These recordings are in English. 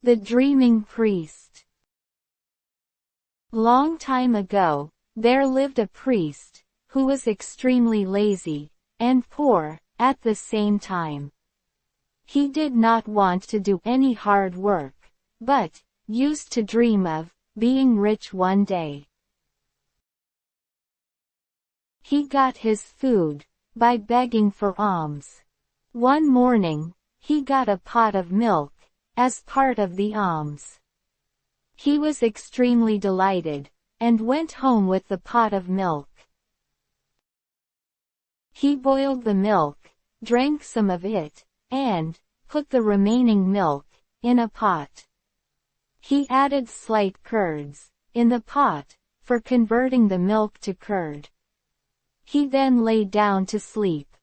The Dreaming Priest. Long time ago, there lived a priest, who was extremely lazy, and poor, at the same time. He did not want to do any hard work, but used to dream of being rich one day. He got his food by begging for alms. One morning, he got a pot of milk as part of the alms. He was extremely delighted, and went home with the pot of milk. He boiled the milk, drank some of it, and put the remaining milk in a pot. He added slight curds in the pot for converting the milk to curd. He then lay down to sleep.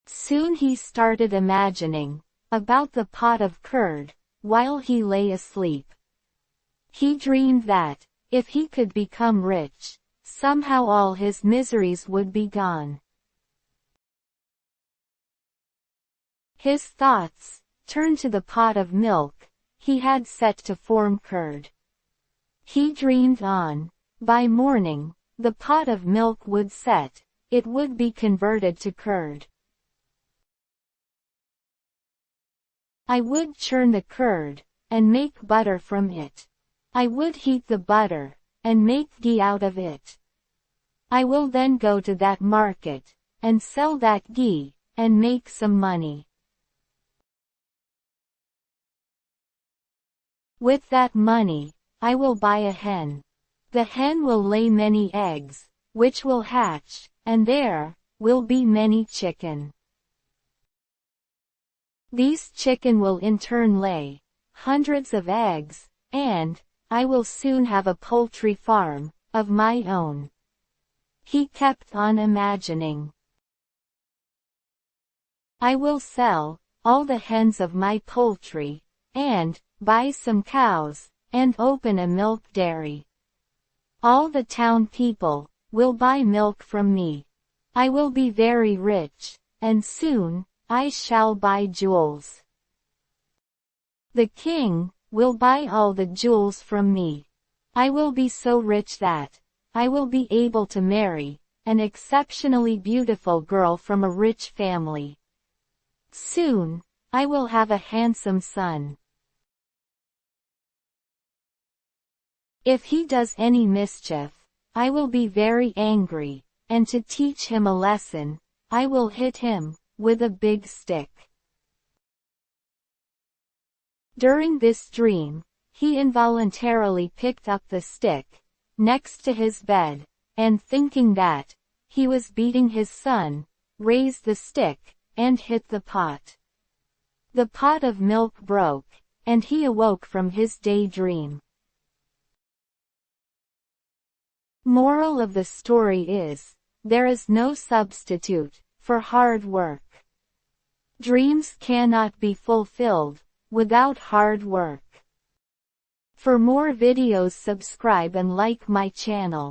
Soon he started imagining about the pot of curd while he lay asleep. He dreamed that, if he could become rich, somehow all his miseries would be gone. His thoughts turned to the pot of milk he had set to form curd. He dreamed on. By morning, the pot of milk would set, it would be converted to curd. I would churn the curd, and make butter from it. I would heat the butter, and make ghee out of it. I will then go to that market, and sell that ghee, and make some money. With that money, I will buy a hen. The hen will lay many eggs, which will hatch, and there will be many chicken. These chicken will in turn lay hundreds of eggs, and I will soon have a poultry farm of my own. He kept on imagining. I will sell all the hens of my poultry, and buy some cows, and open a milk dairy. All the town people will buy milk from me. I will be very rich, and soon I shall buy jewels. The king will buy all the jewels from me. I will be so rich that I will be able to marry an exceptionally beautiful girl from a rich family. Soon, I will have a handsome son. If he does any mischief, I will be very angry, and to teach him a lesson, I will hit him with a big stick. During this dream, he involuntarily picked up the stick next to his bed, and thinking that he was beating his son, raised the stick and hit the pot. The pot of milk broke, and he awoke from his daydream. Moral of the story is, there is no substitute for hard work. Dreams cannot be fulfilled without hard work. For more videos, subscribe and like my channel.